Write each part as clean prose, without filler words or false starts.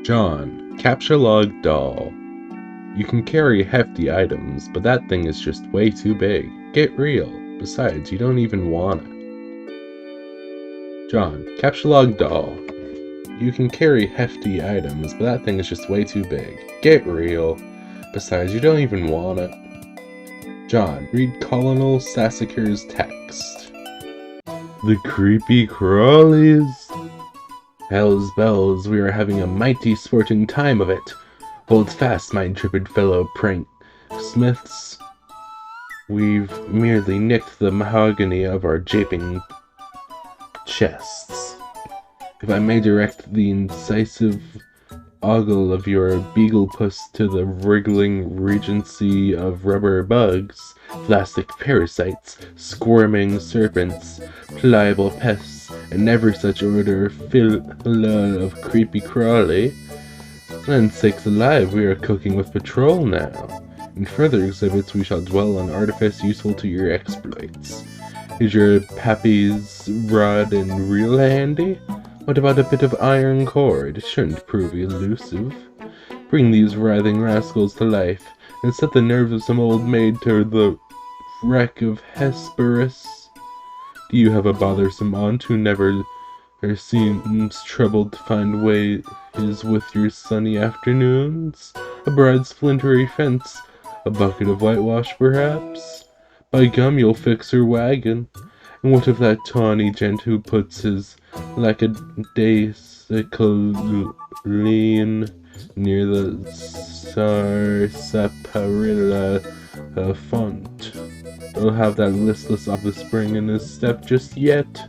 John, capture log doll. You can carry hefty items, but that thing is just way too big. Get real. Besides, you don't even want it. John, capture log doll. You can carry hefty items, but that thing is just way too big. Get real. Besides, you don't even want it. John, read Colonel Sassacre's text. The creepy crawlies. Hell's bells, we are having a mighty sporting time of it. Hold fast, my intrepid fellow prank smiths. We've merely nicked the mahogany of our japing chests. If I may direct the incisive ogle of your beagle puss to the wriggling regency of rubber bugs, plastic parasites, squirming serpents, pliable pests, and every such order phylla of creepy crawly, then sakes alive, we are cooking with patrol now. In further exhibits we shall dwell on artifice useful to your exploits. Is your pappy's rod and reel handy? What about a bit of iron cord? It shouldn't prove elusive. Bring these writhing rascals to life, and set the nerves of some old maid to the wreck of Hesperus. Do you have a bothersome aunt who never seems troubled to find ways with your sunny afternoons? A broad splintery fence? A bucket of whitewash, perhaps? By gum, you'll fix her wagon. And what of that tawny gent who puts his lackadaisical lean near the sarsaparilla font? Don't have that listless office spring in his step just yet.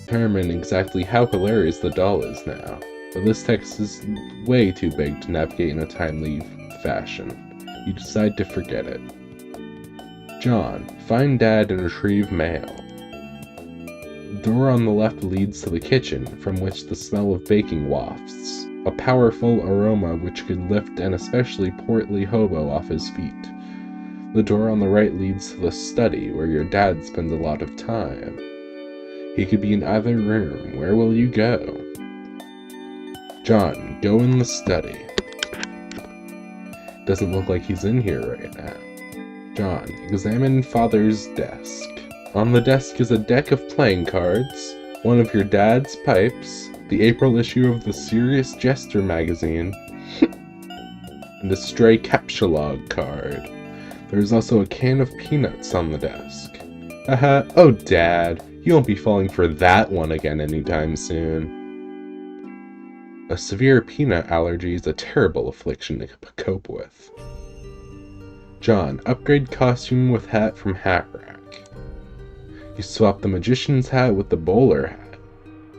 Determine exactly how hilarious the doll is now, but this text is way too big to navigate in a timely fashion. You decide to forget it. John, find Dad and retrieve mail. The door on the left leads to the kitchen, from which the smell of baking wafts, a powerful aroma which could lift an especially portly hobo off his feet. The door on the right leads to the study, where your dad spends a lot of time. He could be in either room. Where will you go? John, go in the study. Doesn't look like he's in here right now. John, examine Father's desk. On the desk is a deck of playing cards, one of your dad's pipes, the April issue of the Serious Jester magazine, and a stray captcha-log card. There is also a can of peanuts on the desk. Haha, oh Dad, you won't be falling for that one again anytime soon. A severe peanut allergy is a terrible affliction to cope with. John, upgrade costume with hat from Hat Rack. You swap the magician's hat with the bowler hat.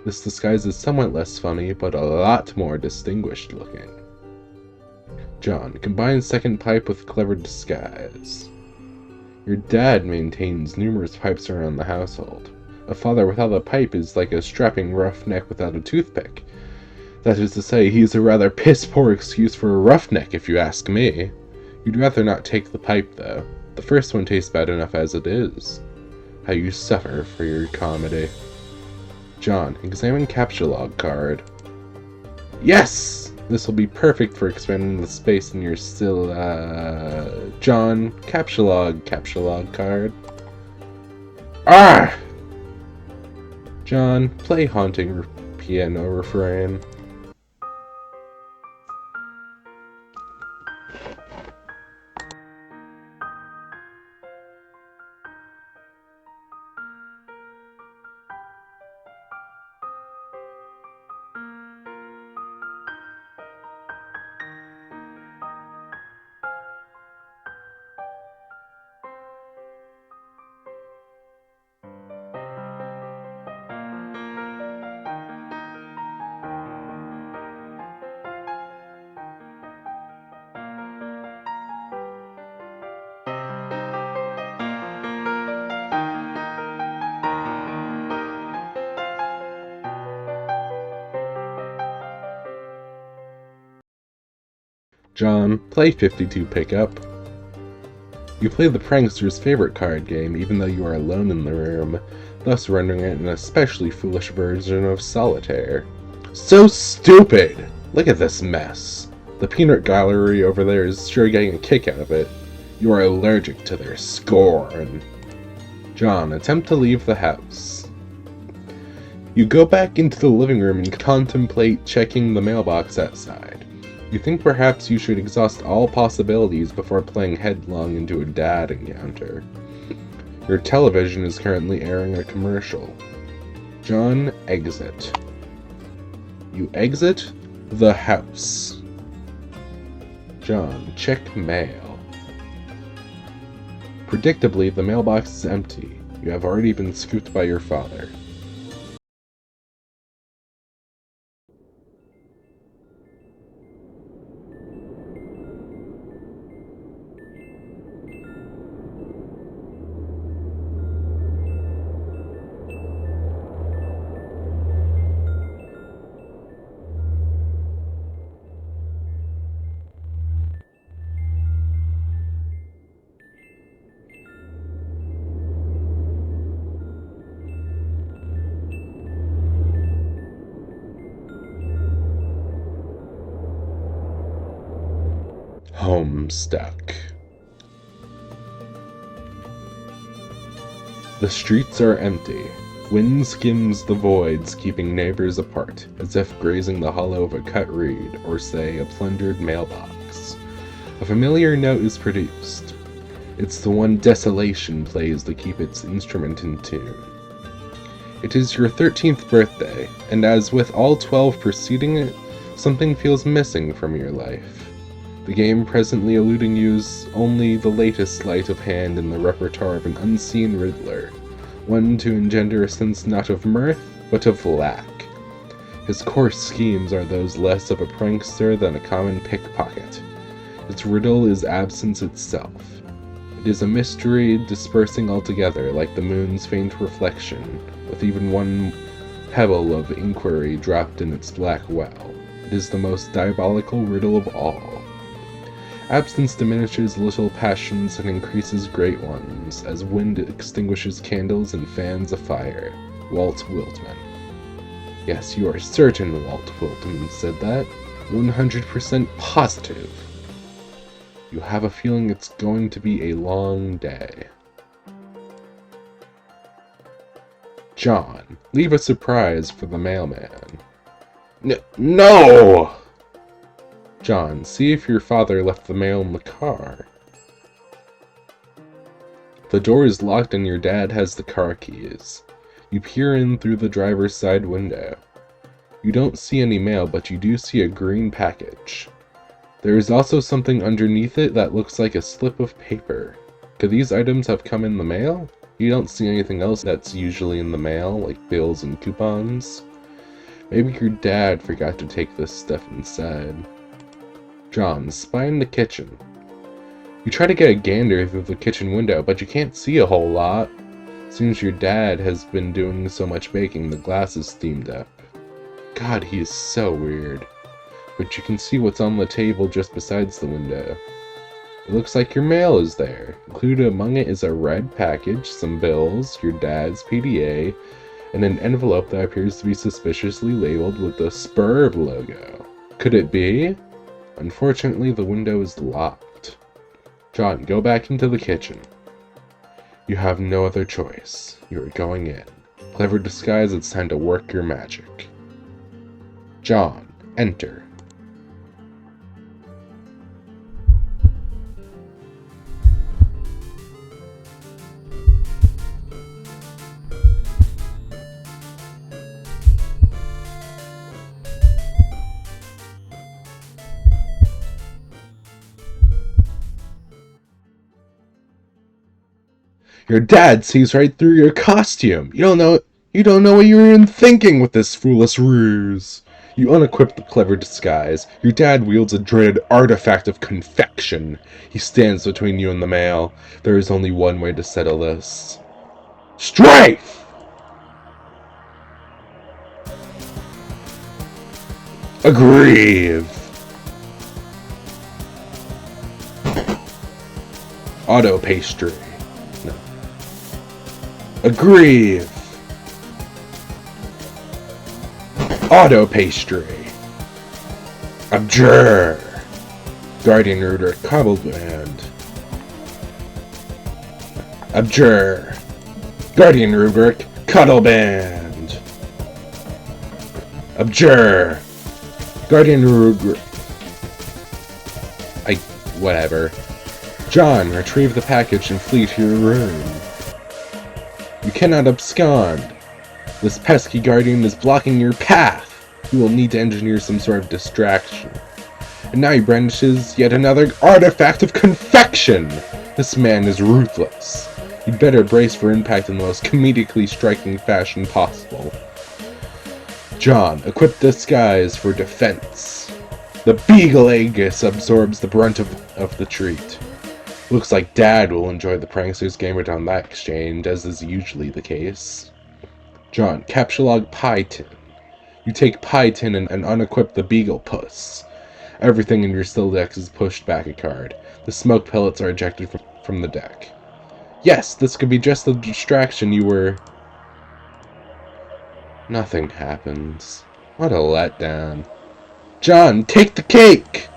This disguise is somewhat less funny, but a lot more distinguished looking. John, combine second pipe with clever disguise. Your dad maintains numerous pipes around the household. A father without a pipe is like a strapping roughneck without a toothpick. That is to say, he is a rather piss-poor excuse for a roughneck, if you ask me. You'd rather not take the pipe, though. The first one tastes bad enough as it is. How you suffer for your comedy. John, examine captcha-log card. Yes! This will be perfect for expanding the space in your still, John, captcha-log card. Ah! John, play haunting piano refrain. John, play 52 pickup. You play the prankster's favorite card game even though you are alone in the room, thus rendering it an especially foolish version of solitaire. So stupid! Look at this mess. The peanut gallery over there is sure getting a kick out of it. You are allergic to their scorn. John, attempt to leave the house. You go back into the living room and contemplate checking the mailbox outside. You think perhaps you should exhaust all possibilities before playing headlong into a dad encounter. Your television is currently airing a commercial. John, exit. You exit the house. John, check mail. Predictably, the mailbox is empty. You have already been scooped by your father. Homestuck. The streets are empty. Wind skims the voids, keeping neighbors apart, as if grazing the hollow of a cut reed, or say, a plundered mailbox. A familiar note is produced. It's the one desolation plays to keep its instrument in tune. It is your 13th birthday, and as with all 12 preceding it, something feels missing from your life. The game presently eluding you is only the latest sleight of hand in the repertoire of an unseen Riddler, one to engender a sense not of mirth, but of lack. His coarse schemes are those less of a prankster than a common pickpocket. Its riddle is absence itself. It is a mystery dispersing altogether like the moon's faint reflection, with even one pebble of inquiry dropped in its black well. It is the most diabolical riddle of all. Absence diminishes little passions and increases great ones, as wind extinguishes candles and fans a fire. Walt Whitman. Yes, you are certain Walt Whitman said that. 100% positive. You have a feeling it's going to be a long day. John, leave a surprise for the mailman. No! John, see if your father left the mail in the car. The door is locked and your dad has the car keys. You peer in through the driver's side window. You don't see any mail, but you do see a green package. There is also something underneath it that looks like a slip of paper. Could these items have come in the mail? You don't see anything else that's usually in the mail, like bills and coupons. Maybe your dad forgot to take this stuff inside. John, spy in the kitchen. You try to get a gander through the kitchen window, but you can't see a whole lot. Seems your dad has been doing so much baking, the glass is steamed up. God, he is so weird. But you can see what's on the table just besides the window. It looks like your mail is there. Included among it is a red package, some bills, your dad's PDA, and an envelope that appears to be suspiciously labeled with the Spurb logo. Could it be? Unfortunately, the window is locked. John, go back into the kitchen. You have no other choice. You are going in. Clever disguise, it's time to work your magic. John, enter. Your dad sees right through your costume. You don't know what you were even thinking with this foolish ruse. You unequip the clever disguise. Your dad wields a dreaded artifact of confection. He stands between you and the mail. There is only one way to settle this. Strife! Aggrieve! Auto pastry. No. Aggrieve! Auto pastry. Abjure! Guardian Rooter Cobbleband. Abjure! Guardian Rubric Cuddleband. Abjure! Guardian Rubric. Whatever. John, retrieve the package and flee to your room. You cannot abscond. This pesky guardian is blocking your path. You will need to engineer some sort of distraction. And now he brandishes yet another artifact of confection. This man is ruthless. You'd better brace for impact in the most comedically striking fashion possible. John, equip disguise for defense. The Beagle Aegis absorbs the brunt of the treat. Looks like Dad will enjoy the pranksters gamered on that exchange, as is usually the case. John, captchulog Pie Tin. You take Pie Tin and unequip the Beagle Puss. Everything in your still deck is pushed back a card. The smoke pellets are ejected from the deck. Yes, this could be just the distraction you were... Nothing happens. What a letdown. John, take the cake!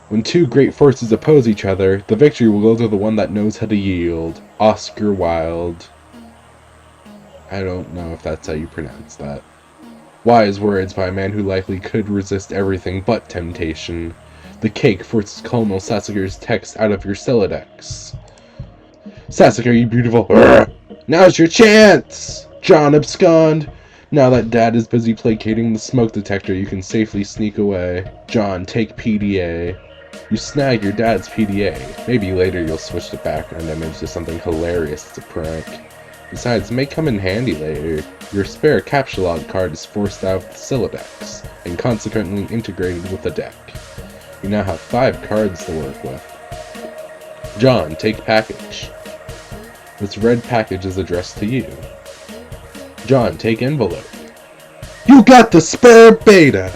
When two great forces oppose each other, the victory will go to the one that knows how to yield. Oscar Wilde. I don't know if that's how you pronounce that. Wise words by a man who likely could resist everything but temptation. The cake forces Colonel Sassacre's text out of your Celodex. Sassacre, you beautiful... Now's your chance! John, abscond! Now that Dad is busy placating the smoke detector, you can safely sneak away. John, take PDA. You snag your dad's PDA. Maybe later you'll switch the background image to something hilarious as a prank. Besides, it may come in handy later. Your spare captchulog card is forced out of the Celodex, and consequently integrated with the deck. You now have 5 cards to work with. John, take package. This red package is addressed to you. John, take envelope. You got the spare beta!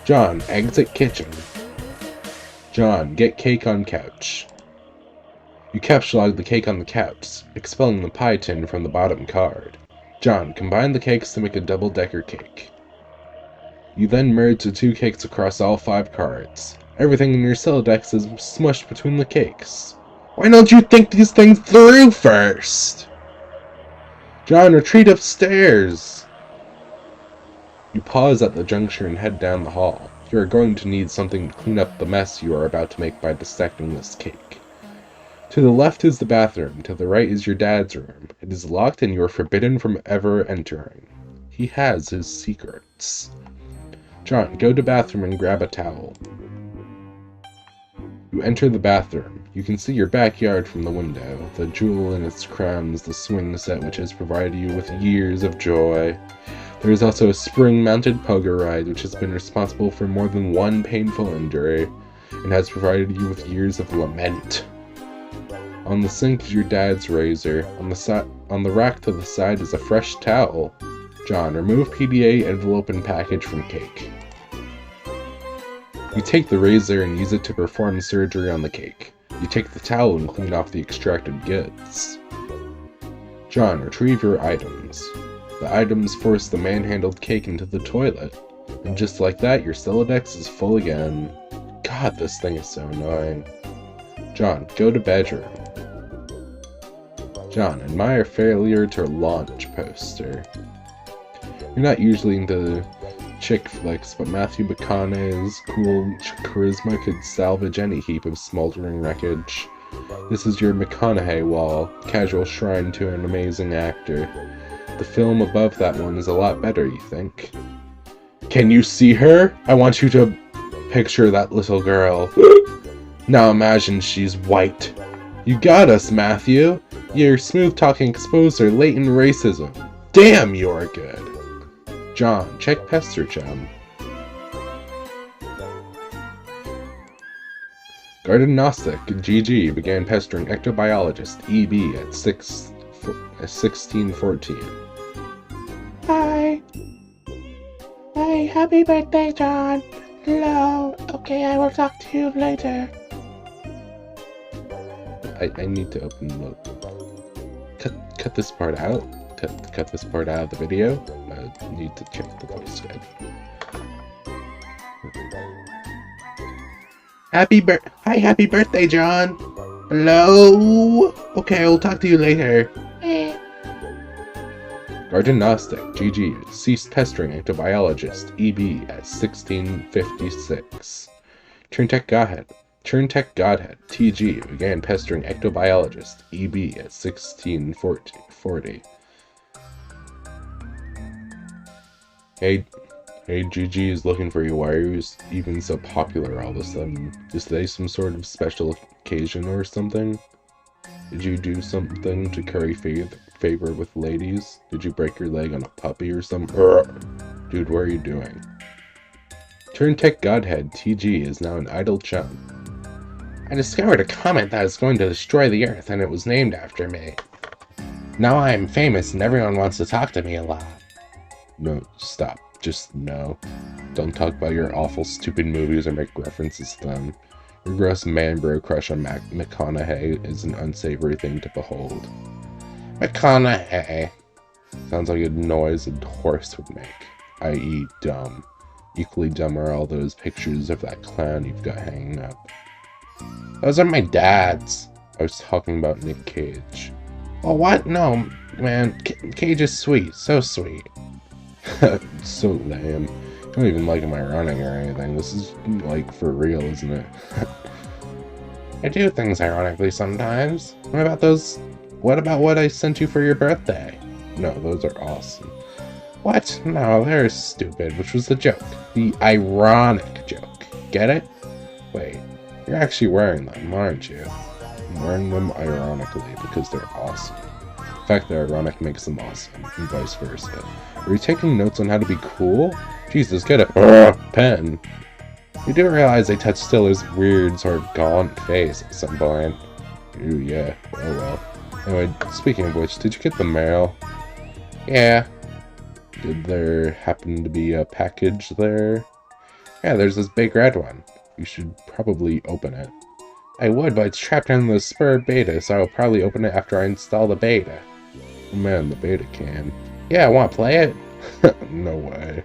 John, exit kitchen. John, get cake on couch. You captchulog the cake on the couch, expelling the pie tin from the bottom card. John, combine the cakes to make a double-decker cake. You then merge the 2 cakes across all 5 cards. Everything in your Celodex is smushed between the cakes. Why don't you think these things through first? John, retreat upstairs! You pause at the juncture and head down the hall. You are going to need something to clean up the mess you are about to make by dissecting this cake. To the left is the bathroom, to the right is your dad's room. It is locked and you are forbidden from ever entering. He has his secrets. John, go to bathroom and grab a towel. You enter the bathroom. You can see your backyard from the window. The jewel in its crown is the swing set which has provided you with years of joy. There is also a spring-mounted pogo ride which has been responsible for more than one painful injury, and has provided you with years of lament. On the sink is your dad's razor. On the rack to the side is a fresh towel. John, remove PDA, envelope, and package from cake. You take the razor and use it to perform surgery on the cake. You take the towel and clean off the extracted goods. John, retrieve your items. The items force the manhandled cake into the toilet. And just like that, your Celodex is full again. God, this thing is so annoying. John, go to bedroom. John, admire failure to launch poster. You're not usually into chick flicks, but Matthew McConaughey's cool charisma could salvage any heap of smoldering wreckage. This is your McConaughey wall, casual shrine to an amazing actor. The film above that one is a lot better, you think? Can you see her? I want you to picture that little girl. Now imagine she's white. You got us, Matthew. Your smooth-talking exposed her latent racism. Damn, you're good. John, check Pester Chum. Garden Gnostic, GG, began pestering ectobiologist EB at 1614. Hi. Hey, happy birthday, John. Hello. Okay, I will talk to you later. I need to open the... Cut this part out. Cut this part out of the video. I need to check the voice guide. Happy birthday, John. Hello? Okay, I'll talk to you later. Guardian Gnostic, GG, ceased pestering ectobiologist, EB at 1656. Turntech Godhead, TG, began pestering ectobiologist, EB at 1640. Hey, GG is looking for you. Why are you even so popular all of a sudden? Is today some sort of special occasion or something? Did you do something to curry favor with ladies? Did you break your leg on a puppy or something? Dude, what are you doing? Turntech Godhead, TG, is now an idle chum. I discovered a comet that is going to destroy the Earth, and it was named after me. Now I am famous, and everyone wants to talk to me a lot. No, stop. Just no. Don't talk about your awful, stupid movies or make references to them. Your gross man-bro crush on McConaughey is an unsavory thing to behold. McConaughey. Sounds like a noise a horse would make, i.e. dumb. Equally dumb are all those pictures of that clown you've got hanging up. Those are my dad's. I was talking about Nick Cage. Oh, what? No, man. Cage is sweet. So sweet. So lame. I don't even like him ironic or anything. This is, like, for real, isn't it? I do things ironically sometimes. What about what I sent you for your birthday? No, those are awesome. What? No, they're stupid, which was the joke. The ironic joke. Get it? Wait, you're actually wearing them, aren't you? I'm wearing them ironically because they're awesome. The fact they're ironic makes them awesome, and vice versa. Are you taking notes on how to be cool? Jesus, get a pen. You do realize they touched Stiller's weird, sort of gaunt face at some point. Ooh, yeah. Oh well. Anyway, speaking of which, did you get the mail? Yeah. Did there happen to be a package there? Yeah, there's this big red one. You should probably open it. I would, but it's trapped in the Spur beta, so I'll probably open it after I install the beta. Oh man, the beta can. Yeah, I want to play it? No way.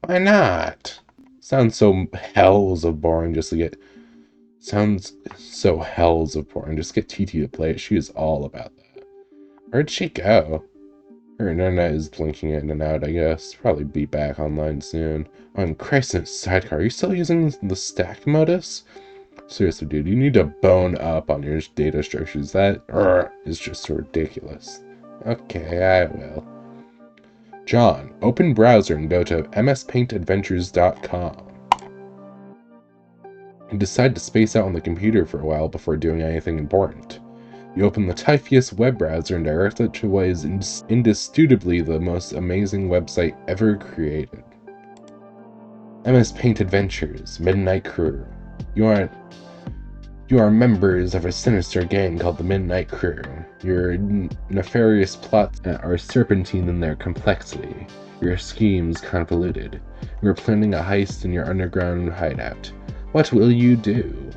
Why not? Sounds so hells of boring just to get... Sounds so hells of boring. Just get TT to play it. She is all about that. Where'd she go? Her internet is blinking in and out, I guess. Probably be back online soon. On Crescent Sidecar, are you still using the stack modus? Seriously, dude, you need to bone up on your data structures. That is just ridiculous. Okay, I will. John, open browser and go to mspaintadventures.com. You decide to space out on the computer for a while before doing anything important. You open the typiest web browser and direct it to what is indisputably the most amazing website ever created. MS Paint Adventures, Midnight Crew. You are members of a sinister gang called the Midnight Crew. Your nefarious plots are serpentine in their complexity. Your schemes convoluted. You are planning a heist in your underground hideout. What will you do?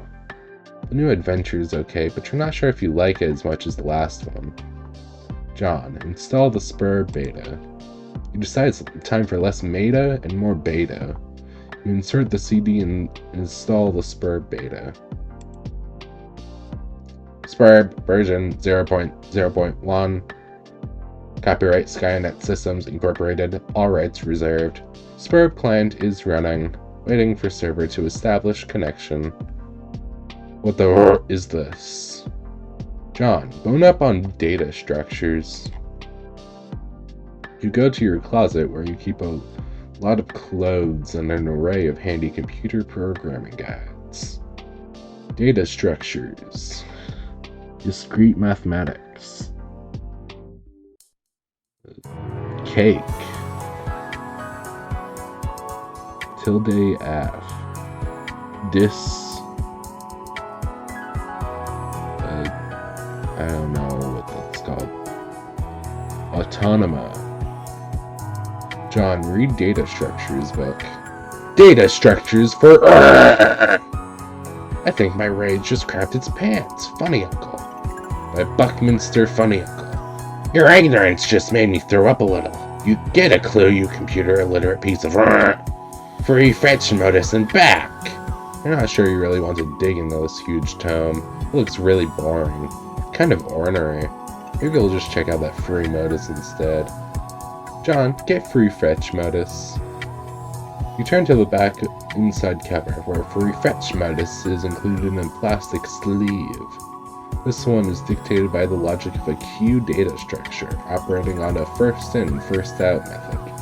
The new adventure is okay, but you're not sure if you like it as much as the last one. John, install the Spur beta. You decide it's time for less meta and more beta. You insert the CD and install the Spur beta. Spur version 0.0.1. Copyright Skynet Systems Incorporated. All rights reserved. Spur client is running. Waiting for server to establish connection. What the is this? John, bone up on data structures. You go to your closet where you keep a lot of clothes and an array of handy computer programming guides. Data structures. Discrete mathematics. Cake. Tilde F. I don't know what that's called. Autonoma. John, read Data Structures book. Data Structures for... I think my rage just crapped its pants. Funny Uncle. By Buckminster Funny Uncle. Your ignorance just made me throw up a little. You get a clue, you computer illiterate piece of... Free fetch notice and back! I'm not sure you really want to dig into this huge tome. It looks really boring. Kind of ornery. Maybe we'll just check out that free notice instead. John, get free fetch notice. You turn to the back inside cover, where free fetch notice is included in a plastic sleeve. This one is dictated by the logic of a queue data structure, operating on a first in, first out method,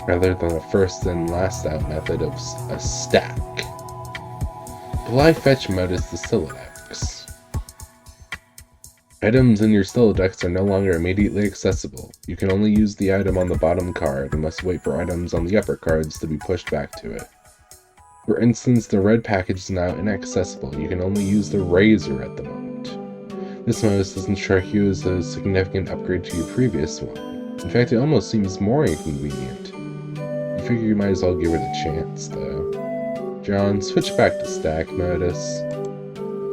rather than a first in, last out method of a stack. Apply fetch notice to Sylladex. Items in your Sylladex are no longer immediately accessible. You can only use the item on the bottom card and must wait for items on the upper cards to be pushed back to it. For instance, the red package is now inaccessible. You can only use the razor at the moment. This notice doesn't strike you as a significant upgrade to your previous one. In fact, it almost seems more inconvenient. You figure you might as well give it a chance, though. John, switch back to stack notice.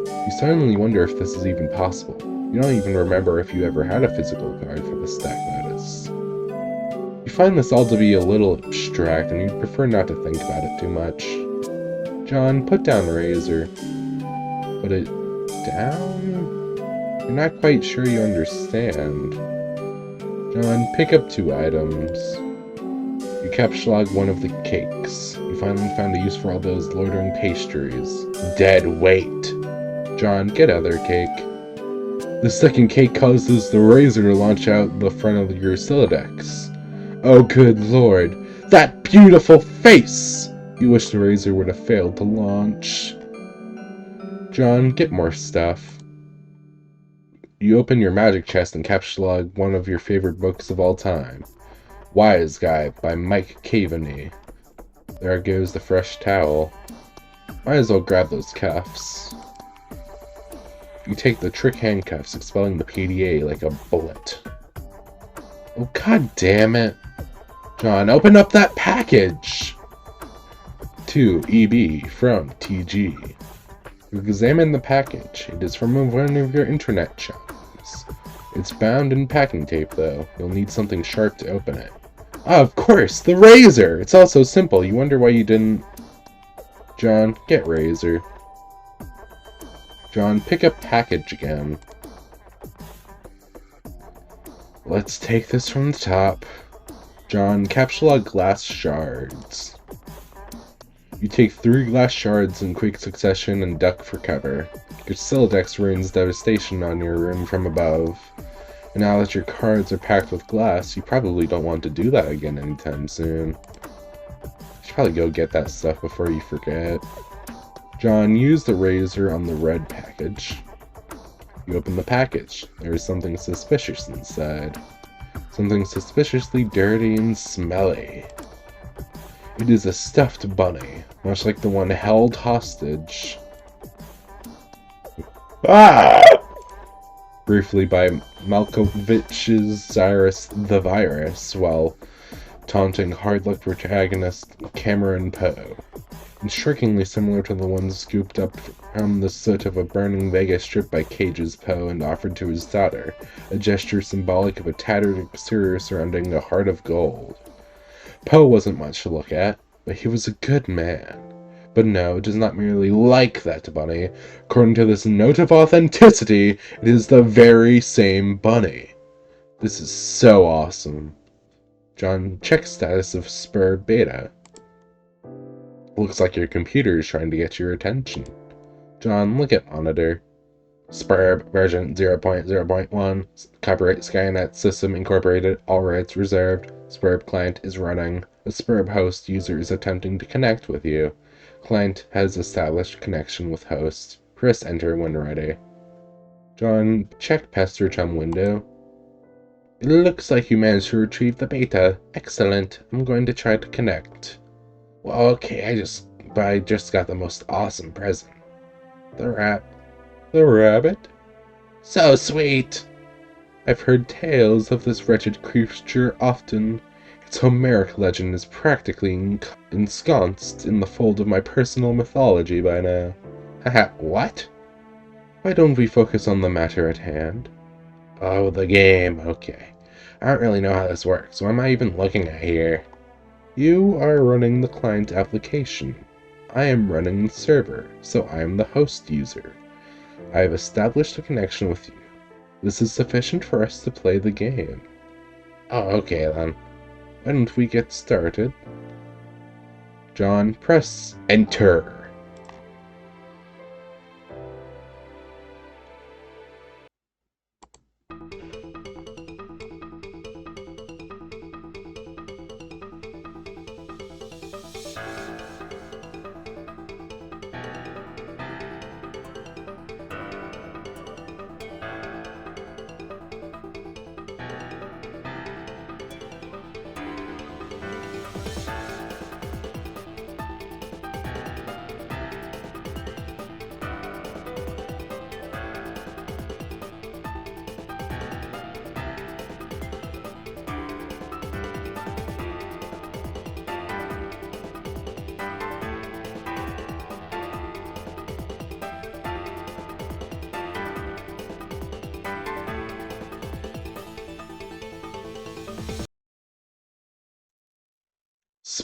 You suddenly wonder if this is even possible. You don't even remember if you ever had a physical card for the stack notice. You find this all to be a little abstract, and you'd prefer not to think about it too much. John, put down razor. Put it down? You're not quite sure you understand. John, pick up 2 items. You capsulog one of the cakes. You finally found a use for all those loitering pastries. Dead weight. John, get other cake. The second cake causes the razor to launch out the front of your Sylladex. Oh good lord, that beautiful face! You wish the razor would have failed to launch. John, get more stuff. You open your magic chest and capsulog one of your favorite books of all time. Wise Guy by Mike Caveney. There goes the fresh towel. Might as well grab those cuffs. You take the trick handcuffs, expelling the PDA like a bullet. Oh god damn it. John, open up that package! To EB from TG. You examine the package. It is from one of your internet shops. It's bound in packing tape, though. You'll need something sharp to open it. Ah, of course! The razor! It's all so simple. You wonder why you didn't... John, get razor. John, pick up package again. Let's take this from the top. John, capsulog glass shards. You take 3 glass shards in quick succession and duck for cover. Your Sylladex rains devastation on your room from above. And now that your cards are packed with glass, you probably don't want to do that again anytime soon. You should probably go get that stuff before you forget. John, use the razor on the red package. You open the package. There is something suspicious inside. Something suspiciously dirty and smelly. It is a stuffed bunny, much like the one held hostage. Ah! Briefly by Malkovich's Cyrus the Virus, while taunting hard-luck protagonist Cameron Poe. And strikingly similar to the ones scooped up from the soot of a burning Vegas strip by Cage's Poe and offered to his daughter, a gesture symbolic of a tattered exterior surrounding a heart of gold. Poe wasn't much to look at, but he was a good man. But no, it is not merely like that bunny. According to this note of authenticity, it is the very same bunny. This is so awesome. John, check status of Spur Beta. Looks like your computer is trying to get your attention. John, look at monitor. Spurb version 0.0.1. Copyright Skynet System Incorporated. All rights reserved. Spurb client is running. A Spurb host user is attempting to connect with you. Client has established connection with host. Press enter when ready. John, check Pester Chum window. It looks like you managed to retrieve the beta. Excellent. I'm going to try to connect. Well, okay, I just got the most awesome present. The rabbit? So sweet! I've heard tales of this wretched creature often. Its Homeric legend is practically ensconced in the fold of my personal mythology by now. Haha, what? Why don't we focus on the matter at hand? Oh, the game, okay. I don't really know how this works. What am I even looking at here? You are running the client application. I am running the server, so I am the host user. I have established a connection with you. This is sufficient for us to play the game. Oh, okay then. Why don't we get started? John, press enter.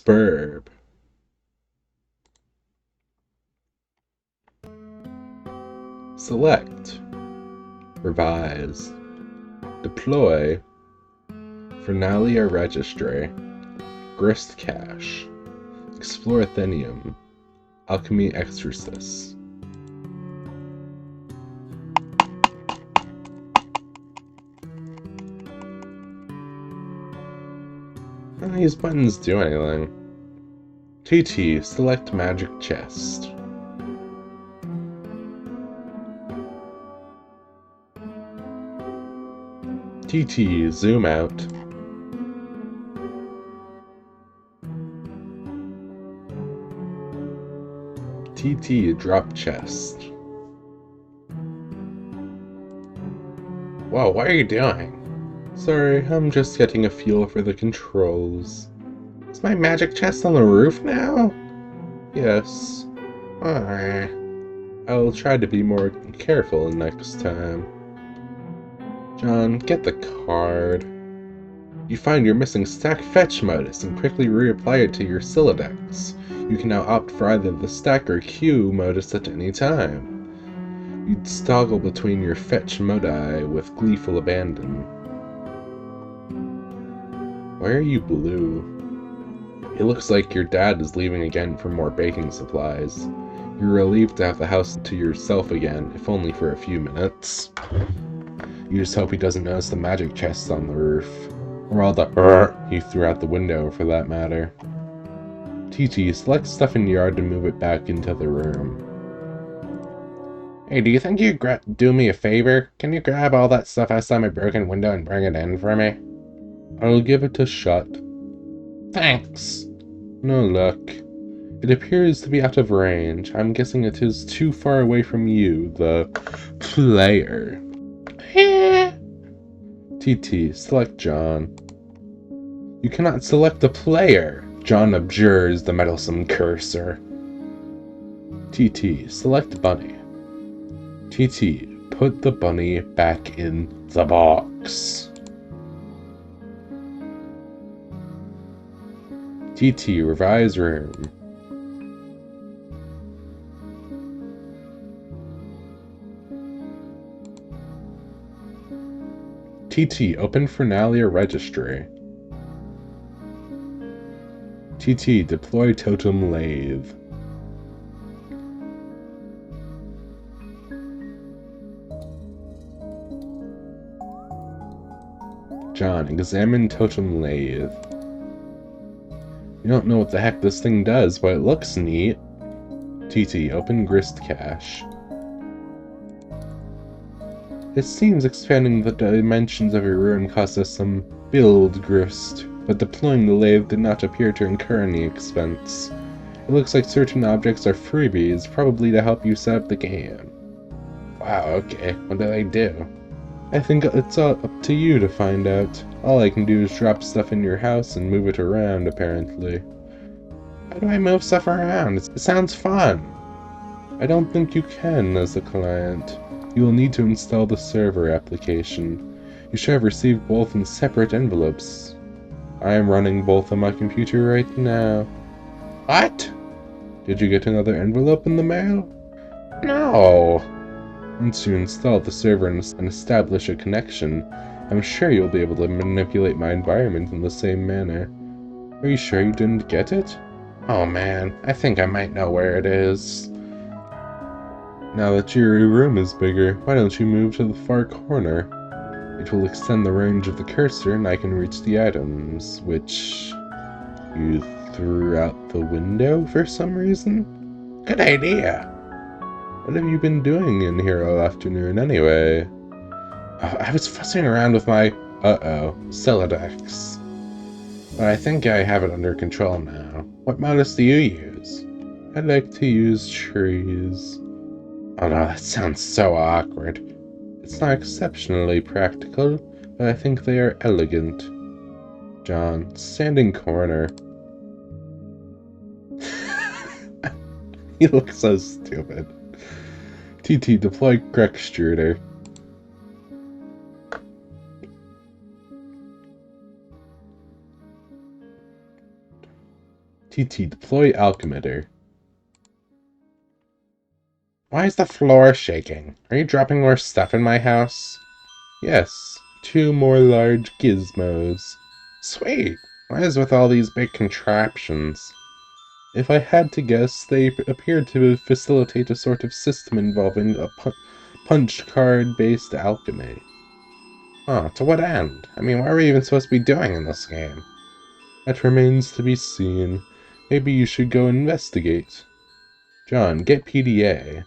Spurb. Select. Revise. Deploy. Fernalia Registry. Grist Cache. Explore Athenium. Alchemy Exorcist. None of these buttons do anything. TT, select Magic Chest. TT, zoom out. TT, drop chest. Whoa, what are you doing? Sorry, I'm just getting a feel for the controls. Is my magic chest on the roof now? Yes. Alright. I'll try to be more careful next time. John, get the card. You find your missing stack fetch modus and quickly reapply it to your Sylladex. You can now opt for either the stack or queue modus at any time. You'd toggle between your fetch modi with gleeful abandon. Why are you blue? It looks like your dad is leaving again for more baking supplies. You're relieved to have the house to yourself again, if only for a few minutes. You just hope he doesn't notice the magic chests on the roof. Or all the he threw out the window, for that matter. TT, select stuff in the yard to move it back into the room. Hey, do you think you'd do me a favor? Can you grab all that stuff outside my broken window and bring it in for me? I'll give it a shot. Thanks! No luck. It appears to be out of range. I'm guessing it is too far away from you, the player. TT, select John. You cannot select the player. John abjures the meddlesome cursor. TT, select Bunny. TT, put the bunny back in the box. TT, revise room. TT, open Fernalia Registry. TT, deploy Totem Lathe. John, examine Totem Lathe. You don't know what the heck this thing does, but it looks neat. TT, open Grist Cache. It seems expanding the dimensions of your room cost us some build grist, but deploying the lathe did not appear to incur any expense. It looks like certain objects are freebies, probably to help you set up the game. Wow, okay, what do they do? I think it's all up to you to find out. All I can do is drop stuff in your house and move it around, apparently. How do I move stuff around? It sounds fun! I don't think you can as a client. You will need to install the server application. You should have received both in separate envelopes. I am running both on my computer right now. What? Did you get another envelope in the mail? No. Once you install the server and establish a connection, I'm sure you'll be able to manipulate my environment in the same manner. Are you sure you didn't get it? Oh man, I think I might know where it is. Now that your room is bigger, why don't you move to the far corner? It will extend the range of the cursor and I can reach the items, which you threw out the window for some reason? Good idea. What have you been doing in here all afternoon anyway? I was fussing around with my, Celodex. But I think I have it under control now. What modus do you use? I like to use trees. Oh no, that sounds so awkward. It's not exceptionally practical, but I think they are elegant. John, standing corner. He looks so stupid. TT, deploy Grextruder. TT, deploy Alchemitter. Why is the floor shaking? Are you dropping more stuff in my house? Yes, 2 more large gizmos. Sweet. What is with all these big contraptions? If I had to guess, they appear to facilitate a sort of system involving a punch card-based alchemy. Oh, to what end? I mean, what are we even supposed to be doing in this game? That remains to be seen. Maybe you should go investigate. John, get PDA.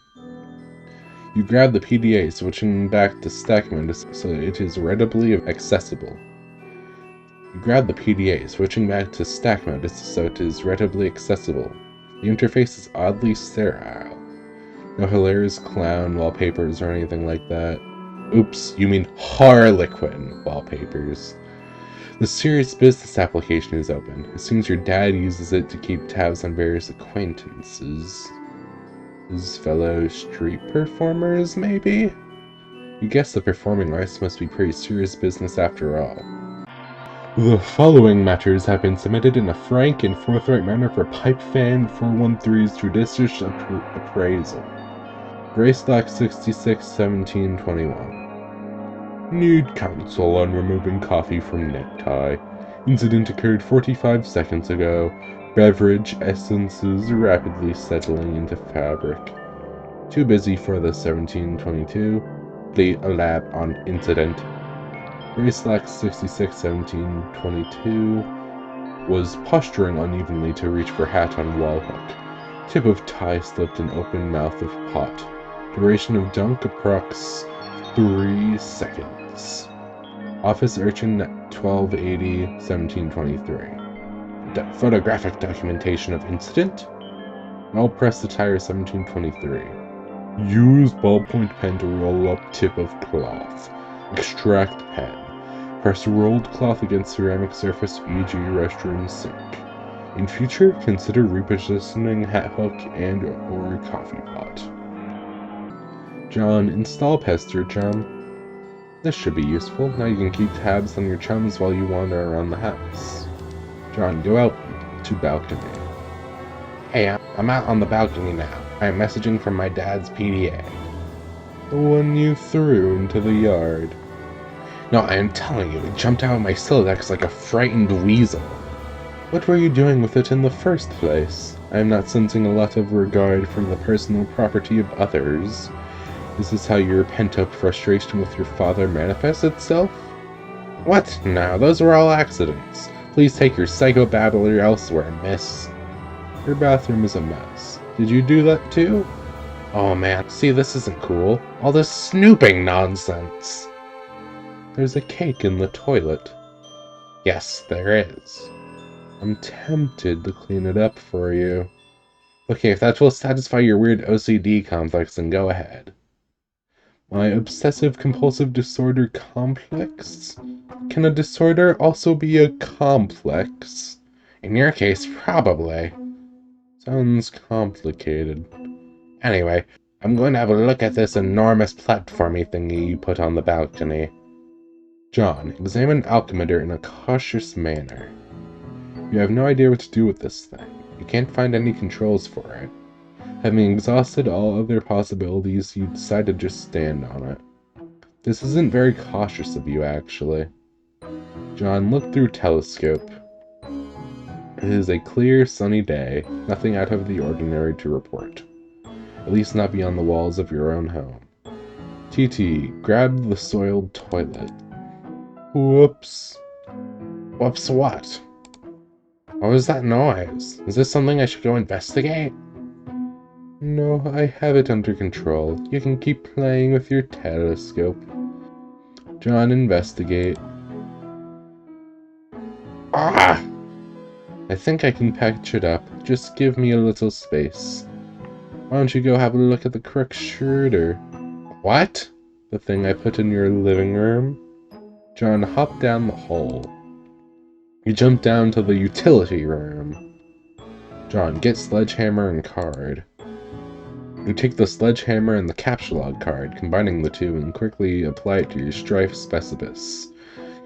You grab the PDA, switching back to stack mode so it is readily accessible. You grab the PDA, switching back to stack mode so it is readily accessible. The interface is oddly sterile. No hilarious clown wallpapers or anything like that. Oops, you mean Harlequin wallpapers. The serious business application is open. It seems your dad uses it to keep tabs on various acquaintances. His fellow street performers, maybe? You guess the performing arts must be pretty serious business after all. The following matters have been submitted in a frank and forthright manner for Pipe Fan 413's judicious appraisal. Gracelock 66 1721. Need counsel on removing coffee from necktie. Incident occurred 45 seconds ago. Beverage essences rapidly settling into fabric. Too busy for the 1722. The lab on incident. Gracelock 66 1722 was posturing unevenly to reach for hat on wall hook. Tip of tie slipped in open mouth of pot. Duration of dunk approx 3 seconds. Office urchin 1280 1723. Photographic documentation of incident. Well press the tire 1723. Use ballpoint pen to roll up tip of cloth. Extract pen. Press rolled cloth against ceramic surface, e.g. restroom sink. In future, consider repositioning hat hook and or coffee pot. John, install Pester Chum. This should be useful. Now you can keep tabs on your chums while you wander around the house. John, go out to balcony. Hey, I'm out on the balcony now. I'm messaging from my dad's PDA. The one you threw into the yard. No, I am telling you, it jumped out of my Celodex like a frightened weasel. What were you doing with it in the first place? I am not sensing a lot of regard for the personal property of others. Is this how your pent-up frustration with your father manifests itself? What? No, those were all accidents. Please take your psychobabbler elsewhere, miss. Your bathroom is a mess. Did you do that too? Oh man, see, this isn't cool. All this snooping nonsense. There's a cake in the toilet. Yes, there is. I'm tempted to clean it up for you. Okay, if that will satisfy your weird OCD complex, then go ahead. My obsessive-compulsive disorder complex? Can a disorder also be a complex? In your case, probably. Sounds complicated. Anyway, I'm going to have a look at this enormous platformy thingy you put on the balcony. John, examine Alchemitter in a cautious manner. You have no idea what to do with this thing. You can't find any controls for it. Having exhausted all other possibilities, you decide to just stand on it. This isn't very cautious of you, actually. John looked through telescope. It is a clear, sunny day, nothing out of the ordinary to report. At least not beyond the walls of your own home. TT, grab the soiled toilet. Whoops. Whoops what? What was that noise? Is this something I should go investigate? No, I have it under control. You can keep playing with your telescope. John, investigate. Ah! I think I can patch it up. Just give me a little space. Why don't you go have a look at the crook shooter? What? The thing I put in your living room? John hopped down the hole. You jump down to the utility room. John, get sledgehammer and card. You take the sledgehammer and the capsulog card, combining the two, and quickly apply it to your strife specibus.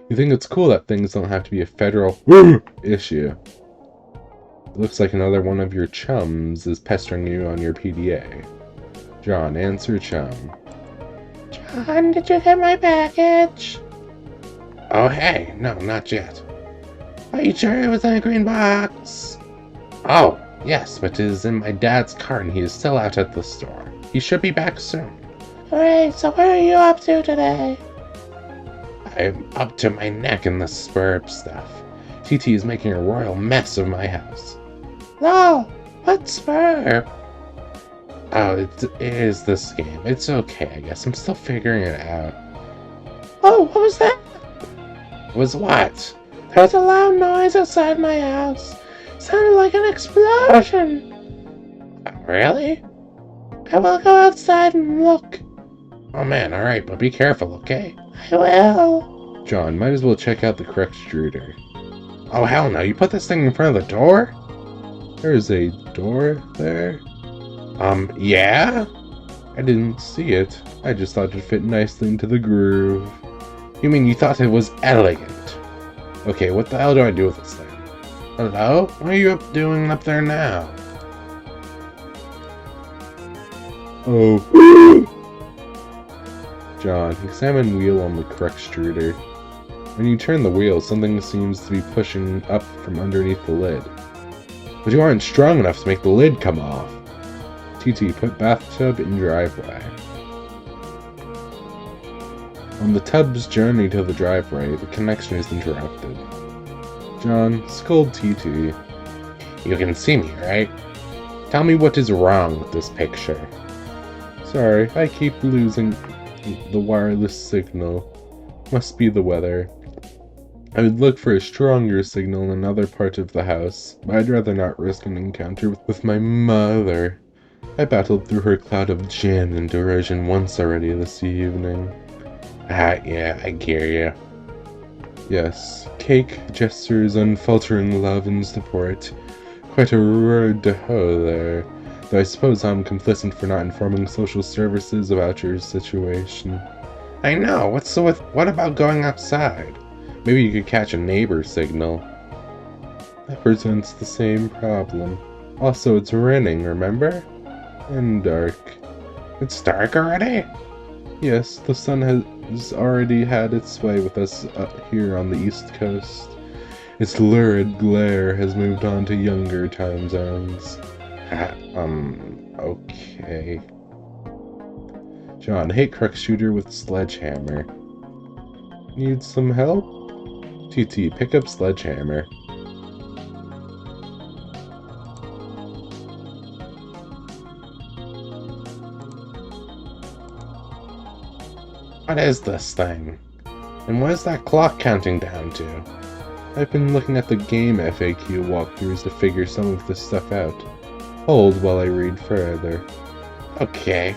You think it's cool that things don't have to be a federal issue. It looks like another one of your chums is pestering you on your PDA. John, answer chum. John, did you get my package? Oh hey, no, not yet. Are you sure it was in a green box? Oh, yes, but it is in my dad's car and he is still out at the store. He should be back soon. Alright, so what are you up to today? I'm up to my neck in the spurb stuff. TT is making a royal mess of my house. No, what spur? Oh, it is this game. It's okay, I guess. I'm still figuring it out. Oh, what was that? Was what? There was a loud noise outside my house. Sounded like an explosion. Really? I will go outside and look. Oh man, alright, but be careful, okay? I will. John, might as well check out the correct extruder. Oh hell no, you put this thing in front of the door? There's a door there? Yeah? I didn't see it. I just thought it fit nicely into the groove. You mean you thought it was elegant? Okay, what the hell do I do with this thing? Hello? What are you doing up there now? Oh. John, examine wheel on the correct extruder. When you turn the wheel, something seems to be pushing up from underneath the lid. But you aren't strong enough to make the lid come off. TT, put bathtub in driveway. On the tub's journey to the driveway, the connection is interrupted. John, scold TT. You can see me, right? Tell me what is wrong with this picture. Sorry, I keep losing the wireless signal. Must be the weather. I would look for a stronger signal in another part of the house, but I'd rather not risk an encounter with my mother. I battled through her cloud of gin and derision once already this evening. Yeah, I hear you. Yes, cake, gestures, unfaltering love and support. Quite a road to hoe there. Though I suppose I'm complicit for not informing social services about your situation. I know, what about going outside? Maybe you could catch a neighbor signal. That presents the same problem. Also, it's raining, remember? And dark. It's dark already? Yes, the sun has already had its way with us here on the East Coast. Its lurid glare has moved on to younger time zones. Okay. John, hate crook shooter with sledgehammer. Need some help? TT, pick up sledgehammer. What is this thing? And what is that clock counting down to? I've been looking at the game FAQ walkthroughs to figure some of this stuff out. Hold while I read further. Okay.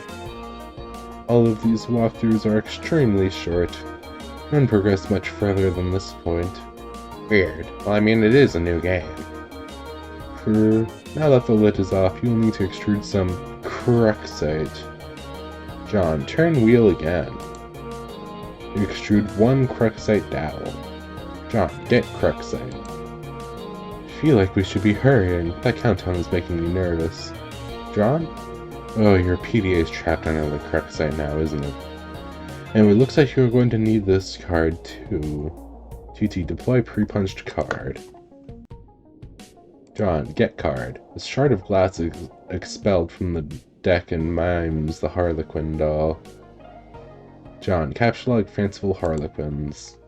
All of these walkthroughs are extremely short. None progress much further than this point. Weird. Well, I mean, it is a new game. True. Now that the lid is off, you'll need to extrude some cruxite. John, turn wheel again. Extrude one cruxite dowel. John, get cruxite. feel like we should be hurrying. That countdown is making me nervous. John? Oh, your PDA is trapped under the correct site now, isn't it? And it looks like you're going to need this card too. TT, deploy pre-punched card. John, get card. A shard of glass is expelled from the deck and mimes the Harlequin doll. John, capture log fanciful Harlequins.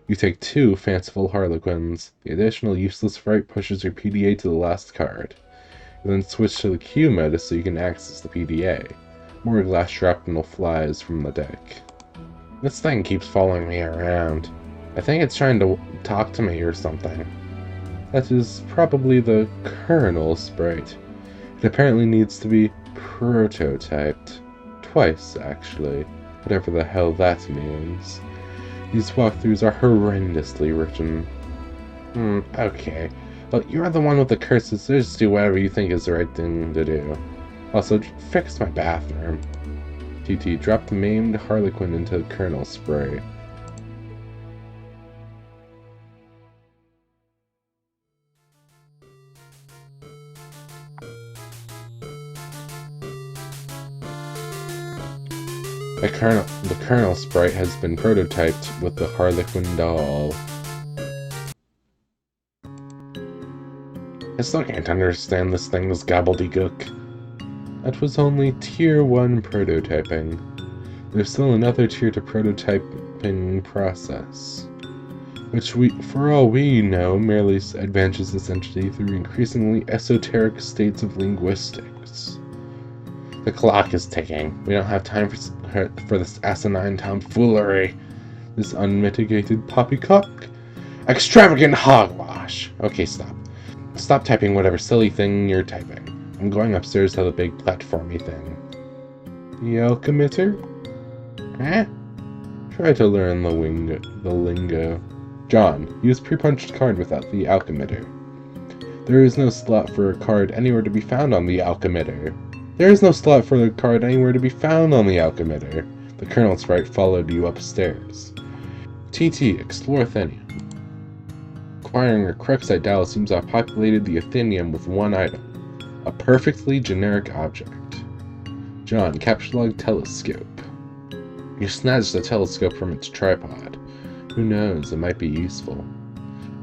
You take 2 fanciful Harlequins. The additional useless fright pushes your PDA to the last card. You then switch to the Q mode so you can access the PDA. More glass shrapnel flies from the deck. This thing keeps following me around. I think it's trying to talk to me or something. That is probably the Colonel sprite. It apparently needs to be prototyped. Twice, actually. Whatever the hell that means. These walkthroughs are horrendously written. Okay. Well, you're the one with the curses, so just do whatever you think is the right thing to do. Also, fix my bathroom. TT, drop the maimed Harlequin into the Colonel spray. The Colonel sprite has been prototyped with the Harlequin doll. I still can't understand this thing's gobbledygook. That was only Tier 1 prototyping. There's still another tier to prototyping process, which for all we know, merely advances this entity through increasingly esoteric states of linguistics. The clock is ticking. We don't have time for this asinine tomfoolery. This unmitigated poppycock. Extravagant hogwash. Okay, stop. Stop typing whatever silly thing you're typing. I'm going upstairs to the big platformy thing. The alchemitter? Huh? Try to learn the lingo. John, use pre-punched card without the alchemitter. There is no slot for a card anywhere to be found on the alchemitter. There is no slot for the card anywhere to be found on the alchemitter. The Colonel sprite followed you upstairs. TT, explore Athenium. Acquiring a Cruxite dowel seems to have populated the Athenium with one item. A perfectly generic object. John, capture log telescope. You snatched the telescope from its tripod. Who knows, it might be useful.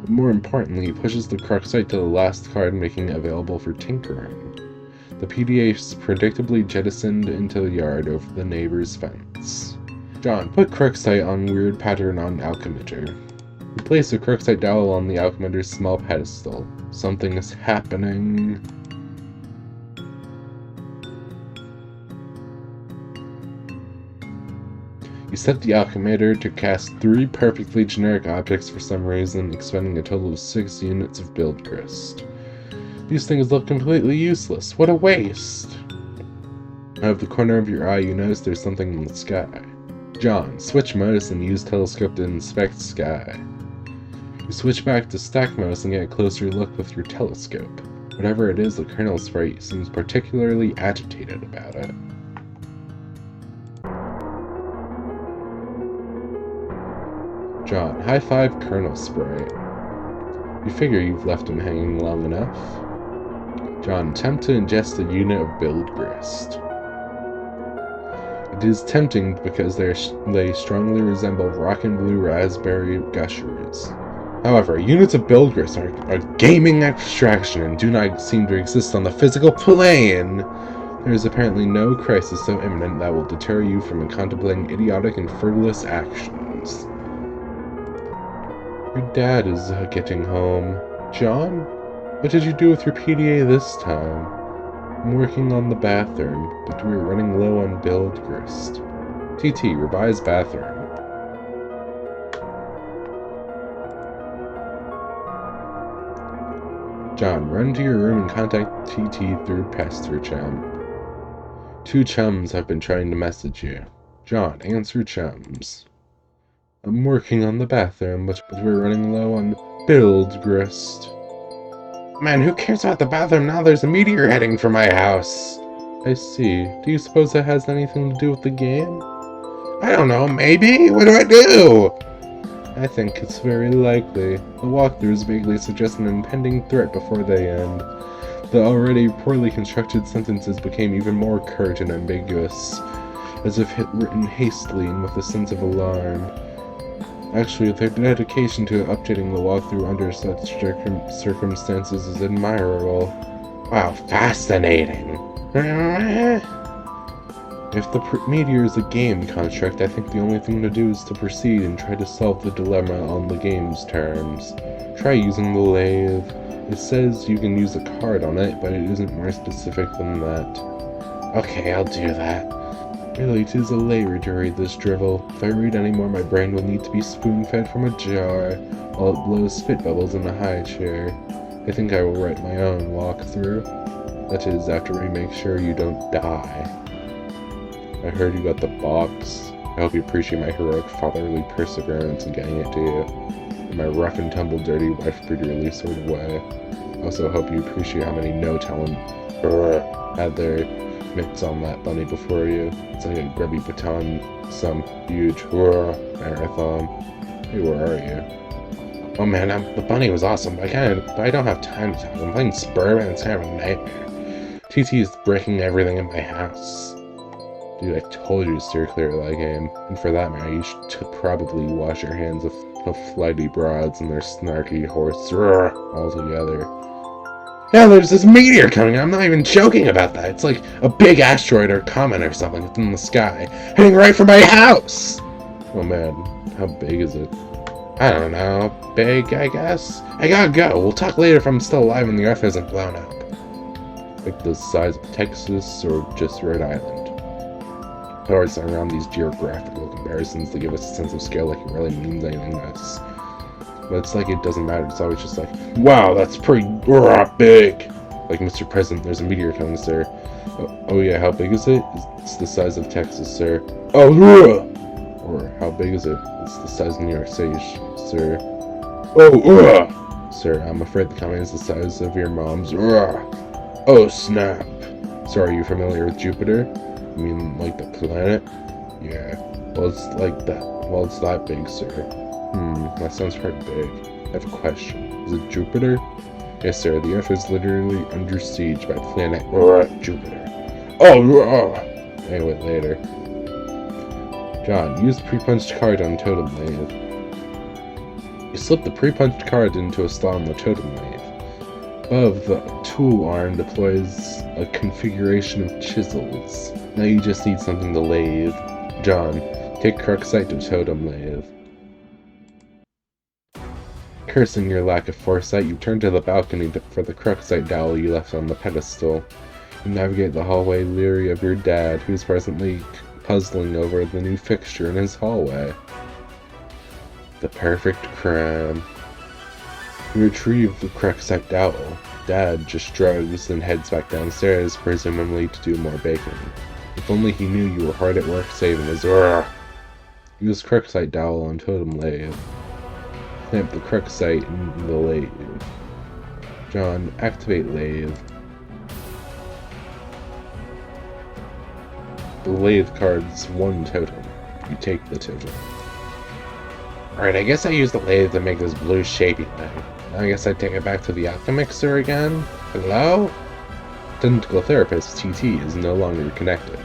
But more importantly, he pushes the Cruxite to the last card, making it available for tinkering. The PDA is predictably jettisoned into the yard over the neighbor's fence. John, put Cruxite on weird pattern on alchemitter. You place the Cruxite dowel on the alchemitter's small pedestal. Something is happening. You set the alchemitter to cast 3 perfectly generic objects for some reason, expending a total of 6 units of build grist. These things look completely useless. What a waste! Out of the corner of your eye, you notice there's something in the sky. John, switch modus and use telescope to inspect sky. You switch back to stack modus and get a closer look with your telescope. Whatever it is, the Colonel sprite seems particularly agitated about it. John, high five Colonel sprite. You figure you've left him hanging long enough. John, attempt to ingest a unit of build grist. It is tempting because they strongly resemble rock and blue raspberry gushers. However, units of build grist are a gaming abstraction and do not seem to exist on the physical plane. There is apparently no crisis so imminent that will deter you from contemplating idiotic and frivolous actions. Your dad is getting home. John? What did you do with your PDA this time? I'm working on the bathroom, but we're running low on build grist. TT, revise bathroom. John, run to your room and contact TT through Pester Chum. 2 chums have been trying to message you. John, answer chums. I'm working on the bathroom, but we're running low on build grist. Man, who cares about the bathroom now? There's a meteor heading for my house. I see. Do you suppose that has anything to do with the game? I don't know, maybe? What do I do? I think it's very likely. The walkthroughs vaguely suggest an impending threat before they end. The already poorly constructed sentences became even more curt and ambiguous, as if written hastily and with a sense of alarm. Actually, their dedication to updating the walkthrough under such circumstances is admirable. Wow, fascinating! If the meteor is a game construct, I think the only thing to do is to proceed and try to solve the dilemma on the game's terms. Try using the lathe. It says you can use a card on it, but it isn't more specific than that. Okay, I'll do that. Really, 'tis a laboratory, this drivel. If I read any more, my brain will need to be spoon-fed from a jar, while it blows spit bubbles in a high chair. I think I will write my own walkthrough. That is, after we make sure you don't die. I heard you got the box. I hope you appreciate my heroic fatherly perseverance in getting it to you, in my rough and tumble dirty wife-beaterly sort of way. I also hope you appreciate how many no-talent had their mitts on that bunny before you. It's like a grubby baton, some huge marathon. Hey, where are you? Oh man, the bunny was awesome, but I don't have time to talk. I'm playing Spur and it's kind of a nightmare. TT is breaking everything in my house. Dude, I told you to steer clear of that game. And for that matter, you should probably wash your hands of flighty broads and their snarky horse all together. Yeah, there's this meteor coming. I'm not even joking about that. It's like a big asteroid or comet or something in the sky, heading right for my house. Oh man, how big is it? I don't know. Big, I guess? I gotta go. We'll talk later if I'm still alive and the Earth isn't blown up. Like the size of Texas or just Rhode Island. I always around these geographical comparisons to give us a sense of scale like it really means anything to us. But it's like it doesn't matter. It's always just like, wow, that's pretty big. Like, Mr. President, there's a meteor coming, sir. Oh yeah, how big is it? It's the size of Texas, sir. Oh, or how big is it? It's the size of New York City, sir. Oh, sir, I'm afraid the comet is the size of your mom's. Oh, snap. So are you familiar with Jupiter? You mean like the planet? Yeah. Well, it's like that. Well, it's that big, sir. That sounds pretty big. I have a question. Is it Jupiter? Yes, sir. The Earth is literally under siege by the planet Jupiter. Oh, anyway, later. John, use the pre-punched card on totem lathe. You slip the pre-punched card into a slot on the totem lathe. Above, the tool arm deploys a configuration of chisels. Now you just need something to lathe. John, take Cruxite to totem lathe. Cursing your lack of foresight, you turn to the balcony for the Cruxite dowel you left on the pedestal. You navigate the hallway leery of your dad, who's presently puzzling over the new fixture in his hallway. The perfect crime. You retrieve the Cruxite dowel. Dad just shrugs and heads back downstairs, presumably to do more baking. If only he knew you were hard at work saving his Use Cruxite dowel on totem lathe. Clamp the Cruxite in the lathe. John, activate lathe. The lathe card's one totem. You take the totem. Alright, I guess I used the lathe to make this blue shapey thing. Now I guess I take it back to the Alchemixer again? Hello? Technical therapist, TT, is no longer connected.